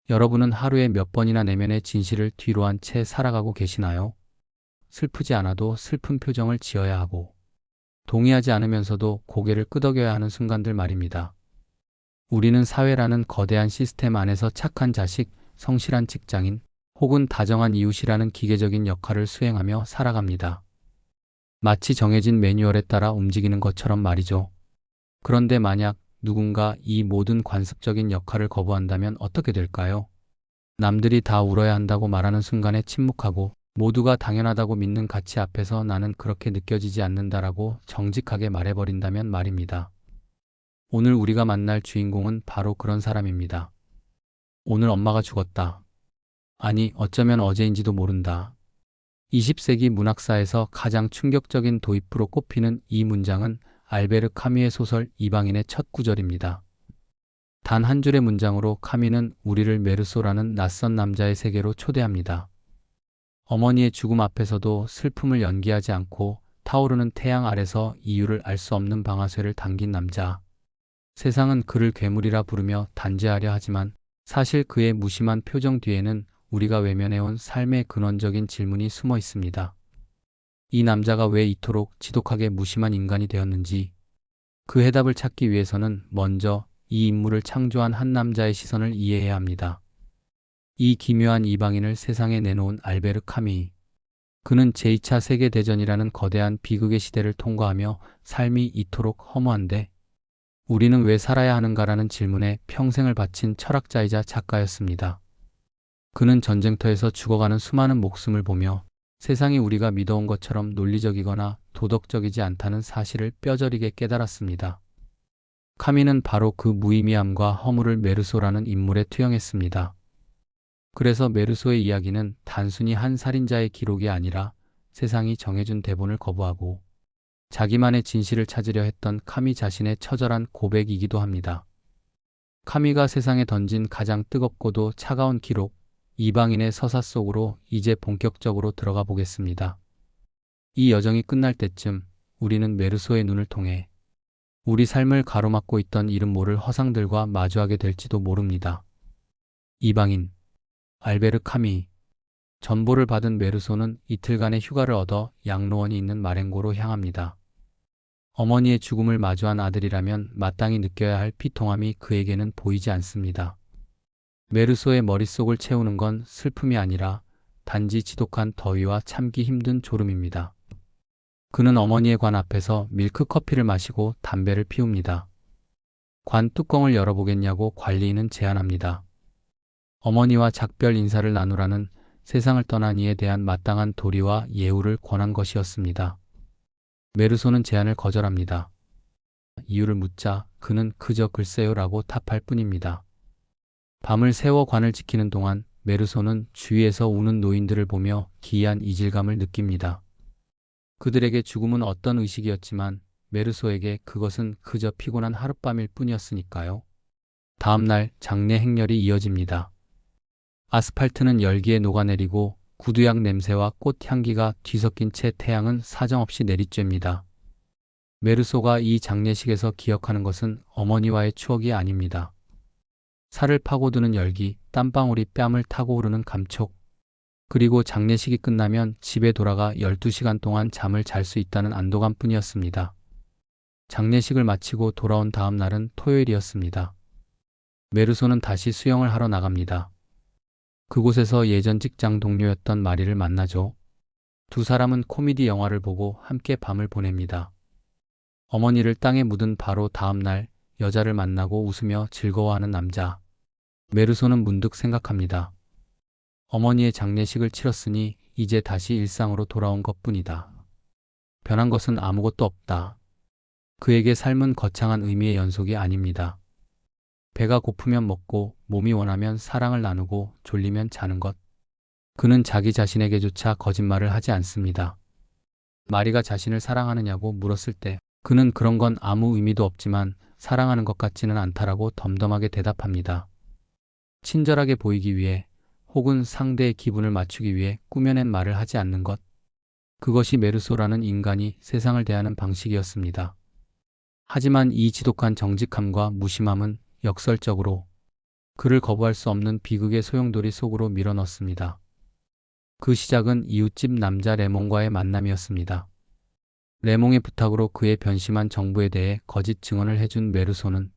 여러분은 하루에 몇 번이나 내면의 진실을 뒤로한 채 살아가고 계시나요? 슬프지 않아도 슬픈 표정을 지어야 하고, 동의하지 않으면서도 고개를 끄덕여야 하는 순간들 말입니다. 우리는 사회라는 거대한 시스템 안에서 착한 자식, 성실한 직장인, 혹은 다정한 이웃이라는 기계적인 역할을 수행하며 살아갑니다. 마치 정해진 매뉴얼에 따라 움직이는 것처럼 말이죠. 그런데 만약 누군가 이 모든 관습적인 역할을 거부한다면 어떻게 될까요? 남들이 다 울어야 한다고 말하는 순간에 침묵하고, 모두가 당연하다고 믿는 가치 앞에서 나는 그렇게 느껴지지 않는다라고 정직하게 말해버린다면 말입니다. 오늘 우리가 만날 주인공은 바로 그런 사람입니다. 오늘 엄마가 죽었다. 아니, 어쩌면 어제인지도 모른다. 20세기 문학사에서 가장 충격적인 도입부로 꼽히는 이 문장은 알베르 카미의 소설 이방인의 첫 구절입니다. 단 한 줄의 문장으로 카미는 우리를 메르소라는 낯선 남자의 세계로 초대합니다. 어머니의 죽음 앞에서도 슬픔을 연기하지 않고 타오르는 태양 아래서 이유를 알 수 없는 방아쇠를 당긴 남자. 세상은 그를 괴물이라 부르며 단죄하려 하지만 사실 그의 무심한 표정 뒤에는 우리가 외면해온 삶의 근원적인 질문이 숨어 있습니다. 이 남자가 왜 이토록 지독하게 무심한 인간이 되었는지, 그 해답을 찾기 위해서는 먼저 이 인물을 창조한 한 남자의 시선을 이해해야 합니다. 이 기묘한 이방인을 세상에 내놓은 알베르 카미. 그는 제2차 세계대전이라는 거대한 비극의 시대를 통과하며 삶이 이토록 허무한데 우리는 왜 살아야 하는가라는 질문에 평생을 바친 철학자이자 작가였습니다. 그는 전쟁터에서 죽어가는 수많은 목숨을 보며 세상이 우리가 믿어온 것처럼 논리적이거나 도덕적이지 않다는 사실을 뼈저리게 깨달았습니다. 카미는 바로 그 무의미함과 허물을 메르소라는 인물에 투영했습니다. 그래서 메르소의 이야기는 단순히 한 살인자의 기록이 아니라 세상이 정해준 대본을 거부하고 자기만의 진실을 찾으려 했던 카미 자신의 처절한 고백이기도 합니다. 카미가 세상에 던진 가장 뜨겁고도 차가운 기록, 이방인의 서사 속으로 이제 본격적으로 들어가 보겠습니다. 이 여정이 끝날 때쯤 우리는 메르소의 눈을 통해 우리 삶을 가로막고 있던 이름 모를 허상들과 마주하게 될지도 모릅니다. 이방인, 알베르 카미. 전보를 받은 메르소는 이틀간의 휴가를 얻어 양로원이 있는 마렌고로 향합니다. 어머니의 죽음을 마주한 아들이라면 마땅히 느껴야 할 피통함이 그에게는 보이지 않습니다. 메르소의 머릿속을 채우는 건 슬픔이 아니라 단지 지독한 더위와 참기 힘든 졸음입니다. 그는 어머니의 관 앞에서 밀크 커피를 마시고 담배를 피웁니다. 관 뚜껑을 열어보겠냐고 관리인은 제안합니다. 어머니와 작별 인사를 나누라는 세상을 떠난 이에 대한 마땅한 도리와 예우를 권한 것이었습니다. 메르소는 제안을 거절합니다. 이유를 묻자 그는 그저 글쎄요라고 답할 뿐입니다. 밤을 새워 관을 지키는 동안 메르소는 주위에서 우는 노인들을 보며 기이한 이질감을 느낍니다. 그들에게 죽음은 어떤 의식이었지만 메르소에게 그것은 그저 피곤한 하룻밤일 뿐이었으니까요. 다음 날 장례 행렬이 이어집니다. 아스팔트는 열기에 녹아내리고 구두약 냄새와 꽃 향기가 뒤섞인 채 태양은 사정없이 내리쬐입니다. 메르소가 이 장례식에서 기억하는 것은 어머니와의 추억이 아닙니다. 살을 파고드는 열기, 땀방울이 뺨을 타고 오르는 감촉, 그리고 장례식이 끝나면 집에 돌아가 12시간 동안 잠을 잘 수 있다는 안도감뿐이었습니다. 장례식을 마치고 돌아온 다음 날은 토요일이었습니다. 메르소는 다시 수영을 하러 나갑니다. 그곳에서 예전 직장 동료였던 마리를 만나죠. 두 사람은 코미디 영화를 보고 함께 밤을 보냅니다. 어머니를 땅에 묻은 바로 다음 날 여자를 만나고 웃으며 즐거워하는 남자. 메르소는 문득 생각합니다. 어머니의 장례식을 치렀으니 이제 다시 일상으로 돌아온 것뿐이다. 변한 것은 아무것도 없다. 그에게 삶은 거창한 의미의 연속이 아닙니다. 배가 고프면 먹고 몸이 원하면 사랑을 나누고 졸리면 자는 것. 그는 자기 자신에게조차 거짓말을 하지 않습니다. 마리가 자신을 사랑하느냐고 물었을 때 그는 그런 건 아무 의미도 없지만 사랑하는 것 같지는 않다라고 덤덤하게 대답합니다. 친절하게 보이기 위해 혹은 상대의 기분을 맞추기 위해 꾸며낸 말을 하지 않는 것. 그것이 메르소라는 인간이 세상을 대하는 방식이었습니다. 하지만 이 지독한 정직함과 무심함은 역설적으로 그를 거부할 수 없는 비극의 소용돌이 속으로 밀어넣습니다. 그 시작은 이웃집 남자 레몽과의 만남이었습니다. 레몽의 부탁으로 그의 변심한 정부에 대해 거짓 증언을 해준 메르소는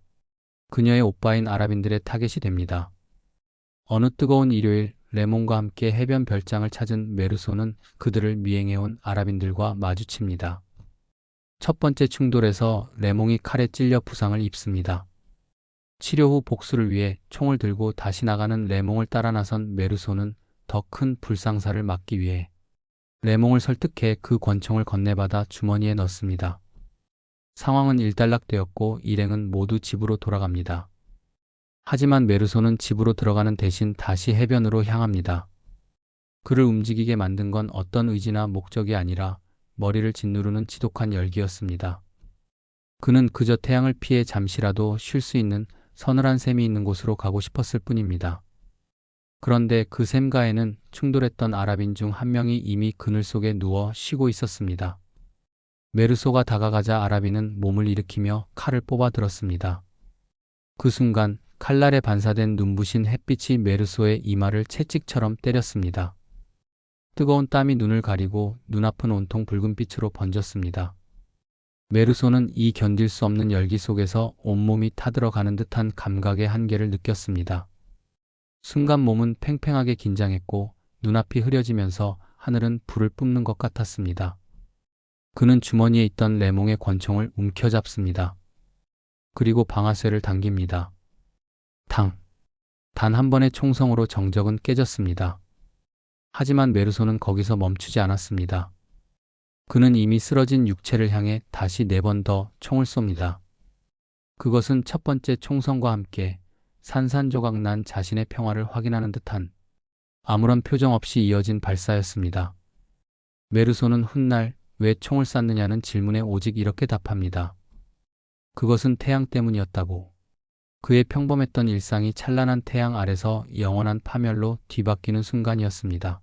그녀의 오빠인 아랍인들의 타겟이 됩니다. 어느 뜨거운 일요일 레몽과 함께 해변 별장을 찾은 메르소는 그들을 미행해온 아랍인들과 마주칩니다. 첫 번째 충돌에서 레몽이 칼에 찔려 부상을 입습니다. 치료 후 복수를 위해 총을 들고 다시 나가는 레몽을 따라 나선 메르소는 더 큰 불상사를 막기 위해 레몽을 설득해 그 권총을 건네받아 주머니에 넣습니다. 상황은 일단락되었고 일행은 모두 집으로 돌아갑니다. 하지만 메르소는 집으로 들어가는 대신 다시 해변으로 향합니다. 그를 움직이게 만든 건 어떤 의지나 목적이 아니라 머리를 짓누르는 지독한 열기였습니다. 그는 그저 태양을 피해 잠시라도 쉴 수 있는 서늘한 샘이 있는 곳으로 가고 싶었을 뿐입니다. 그런데 그 샘가에는 충돌했던 아랍인 중 한 명이 이미 그늘 속에 누워 쉬고 있었습니다. 메르소가 다가가자 아랍인은 몸을 일으키며 칼을 뽑아 들었습니다. 그 순간 칼날에 반사된 눈부신 햇빛이 메르소의 이마를 채찍처럼 때렸습니다. 뜨거운 땀이 눈을 가리고 눈앞은 온통 붉은 빛으로 번졌습니다. 메르소는 이 견딜 수 없는 열기 속에서 온몸이 타들어가는 듯한 감각의 한계를 느꼈습니다. 순간 몸은 팽팽하게 긴장했고 눈앞이 흐려지면서 하늘은 불을 뿜는 것 같았습니다. 그는 주머니에 있던 레몽의 권총을 움켜잡습니다. 그리고 방아쇠를 당깁니다. 당! 단 한 번의 총성으로 정적은 깨졌습니다. 하지만 메르소는 거기서 멈추지 않았습니다. 그는 이미 쓰러진 육체를 향해 다시 4번 더 총을 쏩니다. 그것은 첫 번째 총성과 함께 산산조각 난 자신의 평화를 확인하는 듯한 아무런 표정 없이 이어진 발사였습니다. 메르소는 훗날 왜 총을 쐈느냐는 질문에 오직 이렇게 답합니다. 그것은 태양 때문이었다고. 그의 평범했던 일상이 찬란한 태양 아래서 영원한 파멸로 뒤바뀌는 순간이었습니다.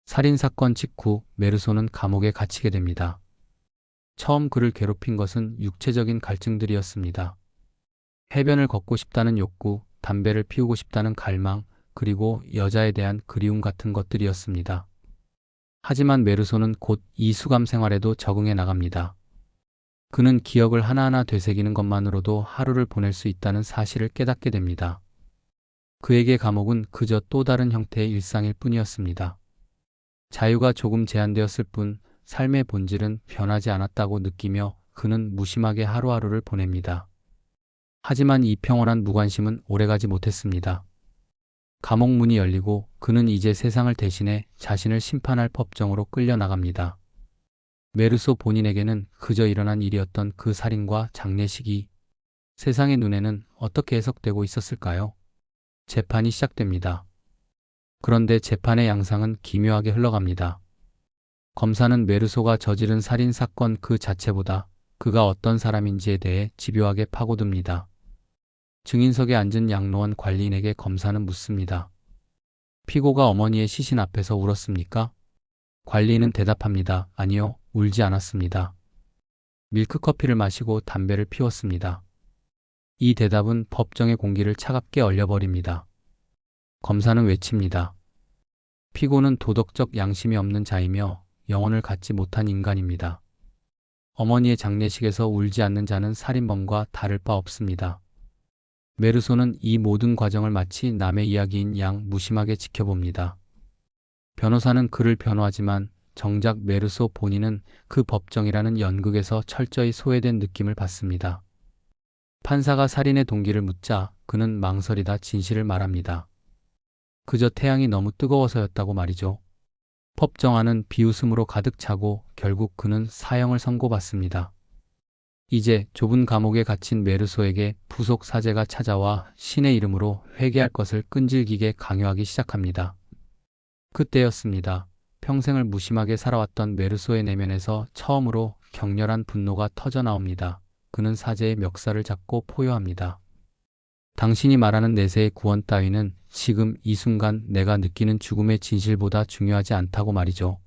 살인사건 직후 메르소는 감옥에 갇히게 됩니다. 처음 그를 괴롭힌 것은 육체적인 갈증들이었습니다. 해변을 걷고 싶다는 욕구, 담배를 피우고 싶다는 갈망, 그리고 여자에 대한 그리움 같은 것들이었습니다. 하지만 메르소는 곧 이 수감 생활에도 적응해 나갑니다. 그는 기억을 하나하나 되새기는 것만으로도 하루를 보낼 수 있다는 사실을 깨닫게 됩니다. 그에게 감옥은 그저 또 다른 형태의 일상일 뿐이었습니다. 자유가 조금 제한되었을 뿐 삶의 본질은 변하지 않았다고 느끼며 그는 무심하게 하루하루를 보냅니다. 하지만 이 평온한 무관심은 오래가지 못했습니다. 감옥 문이 열리고 그는 이제 세상을 대신해 자신을 심판할 법정으로 끌려나갑니다. 메르소 본인에게는 그저 일어난 일이었던 그 살인과 장례식이 세상의 눈에는 어떻게 해석되고 있었을까요? 재판이 시작됩니다. 그런데 재판의 양상은 기묘하게 흘러갑니다. 검사는 메르소가 저지른 살인 사건 그 자체보다 그가 어떤 사람인지에 대해 집요하게 파고듭니다. 증인석에 앉은 양로원 관리인에게 검사는 묻습니다. 피고가 어머니의 시신 앞에서 울었습니까? 관리인은 대답합니다. 아니요, 울지 않았습니다. 밀크커피를 마시고 담배를 피웠습니다. 이 대답은 법정의 공기를 차갑게 얼려버립니다. 검사는 외칩니다. 피고는 도덕적 양심이 없는 자이며 영혼을 갖지 못한 인간입니다. 어머니의 장례식에서 울지 않는 자는 살인범과 다를 바 없습니다. 메르소는 이 모든 과정을 마치 남의 이야기인 양 무심하게 지켜봅니다. 변호사는 그를 변호하지만 정작 메르소 본인은 그 법정이라는 연극에서 철저히 소외된 느낌을 받습니다. 판사가 살인의 동기를 묻자 그는 망설이다 진실을 말합니다. 그저 태양이 너무 뜨거워서였다고 말이죠. 법정 안은 비웃음으로 가득 차고 결국 그는 사형을 선고받습니다. 이제 좁은 감옥에 갇힌 메르소에게 부속 사제가 찾아와 신의 이름으로 회개할 것을 끈질기게 강요하기 시작합니다. 그때였습니다. 평생을 무심하게 살아왔던 메르소의 내면에서 처음으로 격렬한 분노가 터져나옵니다. 그는 사제의 멱살을 잡고 포효합니다. 당신이 말하는 내세의 구원 따위는 지금 이 순간 내가 느끼는 죽음의 진실보다 중요하지 않다고 말이죠.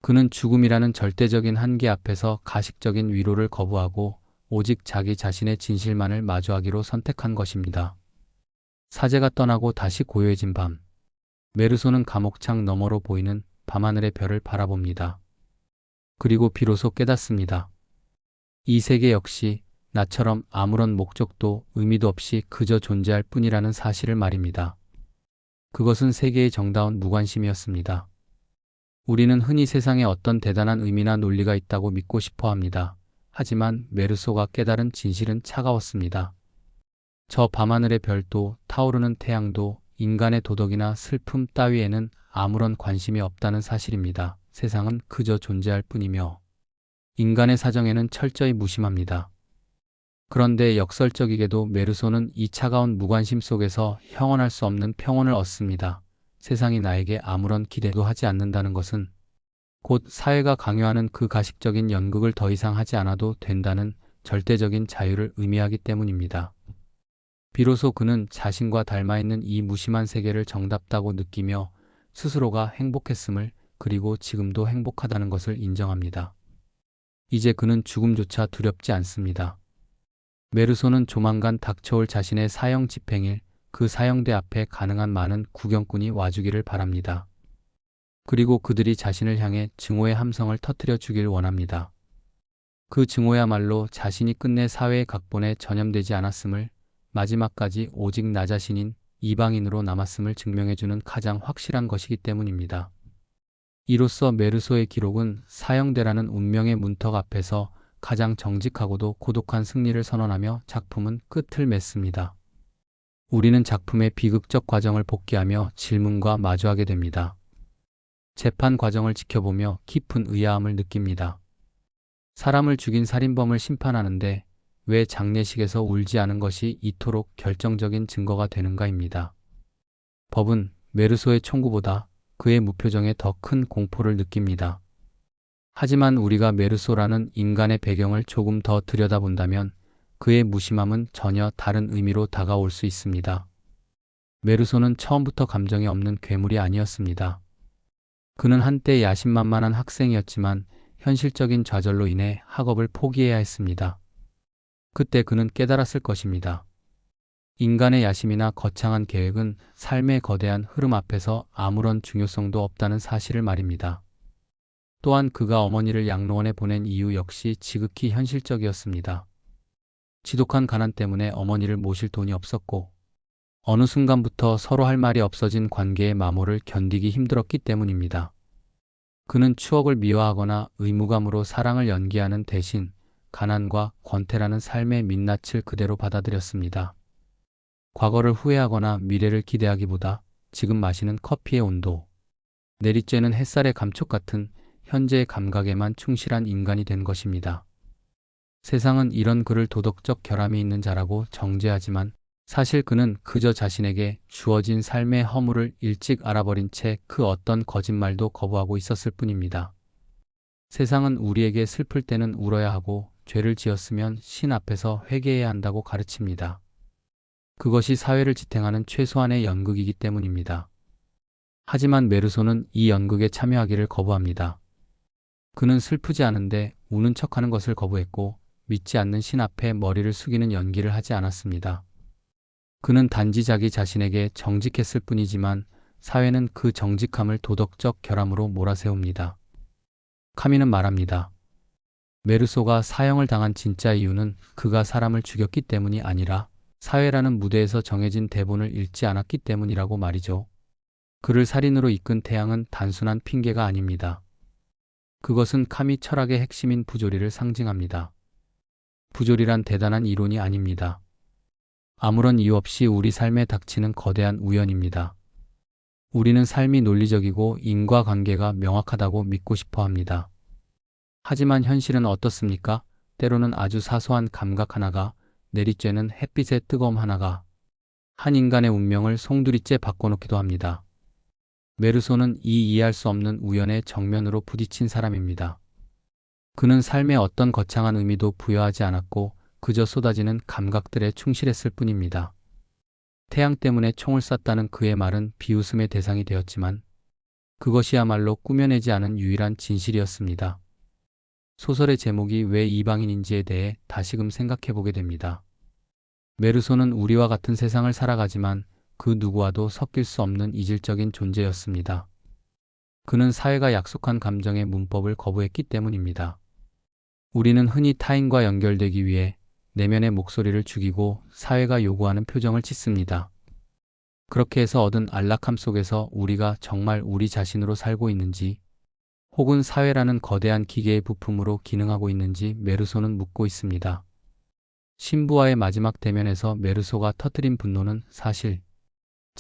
그는 죽음이라는 절대적인 한계 앞에서 가식적인 위로를 거부하고 오직 자기 자신의 진실만을 마주하기로 선택한 것입니다. 사제가 떠나고 다시 고요해진 밤. 메르소는 감옥창 너머로 보이는 밤하늘의 별을 바라봅니다. 그리고 비로소 깨닫습니다. 이 세계 역시 나처럼 아무런 목적도 의미도 없이 그저 존재할 뿐이라는 사실을 말입니다. 그것은 세계의 정다운 무관심이었습니다. 우리는 흔히 세상에 어떤 대단한 의미나 논리가 있다고 믿고 싶어 합니다. 하지만 메르소가 깨달은 진실은 차가웠습니다. 저 밤하늘의 별도, 타오르는 태양도 인간의 도덕이나 슬픔 따위에는 아무런 관심이 없다는 사실입니다. 세상은 그저 존재할 뿐이며 인간의 사정에는 철저히 무심합니다. 그런데 역설적이게도 메르소는 이 차가운 무관심 속에서 형언할 수 없는 평온을 얻습니다. 세상이 나에게 아무런 기대도 하지 않는다는 것은 곧 사회가 강요하는 그 가식적인 연극을 더 이상 하지 않아도 된다는 절대적인 자유를 의미하기 때문입니다. 비로소 그는 자신과 닮아있는 이 무심한 세계를 정답다고 느끼며 스스로가 행복했음을, 그리고 지금도 행복하다는 것을 인정합니다. 이제 그는 죽음조차 두렵지 않습니다. 메르소는 조만간 닥쳐올 자신의 사형 집행일, 그 사형대 앞에 가능한 많은 구경꾼이 와주기를 바랍니다. 그리고 그들이 자신을 향해 증오의 함성을 터뜨려 주길 원합니다. 그 증오야말로 자신이 끝내 사회의 각본에 전염되지 않았음을, 마지막까지 오직 나 자신인 이방인으로 남았음을 증명해주는 가장 확실한 것이기 때문입니다. 이로써 메르소의 기록은 사형대라는 운명의 문턱 앞에서 가장 정직하고도 고독한 승리를 선언하며 작품은 끝을 맺습니다. 우리는 작품의 비극적 과정을 복귀하며 질문과 마주하게 됩니다. 재판 과정을 지켜보며 깊은 의아함을 느낍니다. 사람을 죽인 살인범을 심판하는데 왜 장례식에서 울지 않은 것이 이토록 결정적인 증거가 되는가입니다. 법은 메르소의 청구보다 그의 무표정에 더 큰 공포를 느낍니다. 하지만 우리가 메르소라는 인간의 배경을 조금 더 들여다본다면 그의 무심함은 전혀 다른 의미로 다가올 수 있습니다. 메르소는 처음부터 감정이 없는 괴물이 아니었습니다. 그는 한때 야심만만한 학생이었지만 현실적인 좌절로 인해 학업을 포기해야 했습니다. 그때 그는 깨달았을 것입니다. 인간의 야심이나 거창한 계획은 삶의 거대한 흐름 앞에서 아무런 중요성도 없다는 사실을 말입니다. 또한 그가 어머니를 양로원에 보낸 이유 역시 지극히 현실적이었습니다. 지독한 가난 때문에 어머니를 모실 돈이 없었고 어느 순간부터 서로 할 말이 없어진 관계의 마모를 견디기 힘들었기 때문입니다. 그는 추억을 미화하거나 의무감으로 사랑을 연기하는 대신 가난과 권태라는 삶의 민낯을 그대로 받아들였습니다. 과거를 후회하거나 미래를 기대하기보다 지금 마시는 커피의 온도, 내리쬐는 햇살의 감촉 같은 현재의 감각에만 충실한 인간이 된 것입니다. 세상은 이런 그를 도덕적 결함이 있는 자라고 정죄하지만 사실 그는 그저 자신에게 주어진 삶의 허물을 일찍 알아버린 채 그 어떤 거짓말도 거부하고 있었을 뿐입니다. 세상은 우리에게 슬플 때는 울어야 하고 죄를 지었으면 신 앞에서 회개해야 한다고 가르칩니다. 그것이 사회를 지탱하는 최소한의 연극이기 때문입니다. 하지만 메르소는 이 연극에 참여하기를 거부합니다. 그는 슬프지 않은데 우는 척하는 것을 거부했고 믿지 않는 신 앞에 머리를 숙이는 연기를 하지 않았습니다. 그는 단지 자기 자신에게 정직했을 뿐이지만 사회는 그 정직함을 도덕적 결함으로 몰아세웁니다. 카미는 말합니다. 메르소가 사형을 당한 진짜 이유는 그가 사람을 죽였기 때문이 아니라 사회라는 무대에서 정해진 대본을 읽지 않았기 때문이라고 말이죠. 그를 살인으로 이끈 태양은 단순한 핑계가 아닙니다. 그것은 카미 철학의 핵심인 부조리를 상징합니다. 부조리란 대단한 이론이 아닙니다. 아무런 이유 없이 우리 삶에 닥치는 거대한 우연입니다. 우리는 삶이 논리적이고 인과관계가 명확하다고 믿고 싶어 합니다. 하지만 현실은 어떻습니까? 때로는 아주 사소한 감각 하나가, 내리쬐는 햇빛의 뜨거움 하나가 한 인간의 운명을 송두리째 바꿔놓기도 합니다. 메르소는 이 이해할 수 없는 우연의 정면으로 부딪힌 사람입니다. 그는 삶에 어떤 거창한 의미도 부여하지 않았고 그저 쏟아지는 감각들에 충실했을 뿐입니다. 태양 때문에 총을 쐈다는 그의 말은 비웃음의 대상이 되었지만 그것이야말로 꾸며내지 않은 유일한 진실이었습니다. 소설의 제목이 왜 이방인인지에 대해 다시금 생각해보게 됩니다. 메르소는 우리와 같은 세상을 살아가지만 그 누구와도 섞일 수 없는 이질적인 존재였습니다. 그는 사회가 약속한 감정의 문법을 거부했기 때문입니다. 우리는 흔히 타인과 연결되기 위해 내면의 목소리를 죽이고 사회가 요구하는 표정을 짓습니다. 그렇게 해서 얻은 안락함 속에서 우리가 정말 우리 자신으로 살고 있는지, 혹은 사회라는 거대한 기계의 부품으로 기능하고 있는지 메르소는 묻고 있습니다. 신부와의 마지막 대면에서 메르소가 터뜨린 분노는 사실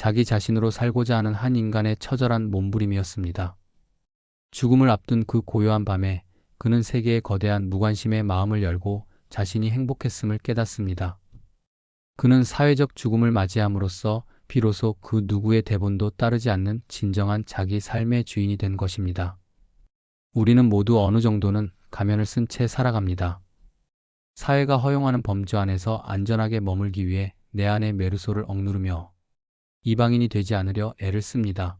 자기 자신으로 살고자 하는 한 인간의 처절한 몸부림이었습니다. 죽음을 앞둔 그 고요한 밤에 그는 세계의 거대한 무관심에 마음을 열고 자신이 행복했음을 깨닫습니다. 그는 사회적 죽음을 맞이함으로써 비로소 그 누구의 대본도 따르지 않는 진정한 자기 삶의 주인이 된 것입니다. 우리는 모두 어느 정도는 가면을 쓴 채 살아갑니다. 사회가 허용하는 범주 안에서 안전하게 머물기 위해 내 안의 메르소를 억누르며 이방인이 되지 않으려 애를 씁니다.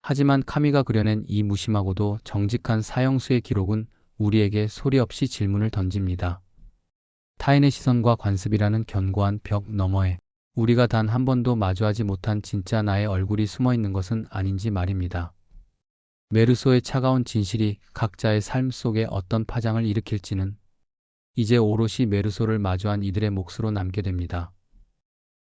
하지만 카미가 그려낸 이 무심하고도 정직한 사형수의 기록은 우리에게 소리 없이 질문을 던집니다. 타인의 시선과 관습이라는 견고한 벽 너머에 우리가 단 한 번도 마주하지 못한 진짜 나의 얼굴이 숨어 있는 것은 아닌지 말입니다. 메르소의 차가운 진실이 각자의 삶 속에 어떤 파장을 일으킬지는 이제 오롯이 메르소를 마주한 이들의 몫으로 남게 됩니다.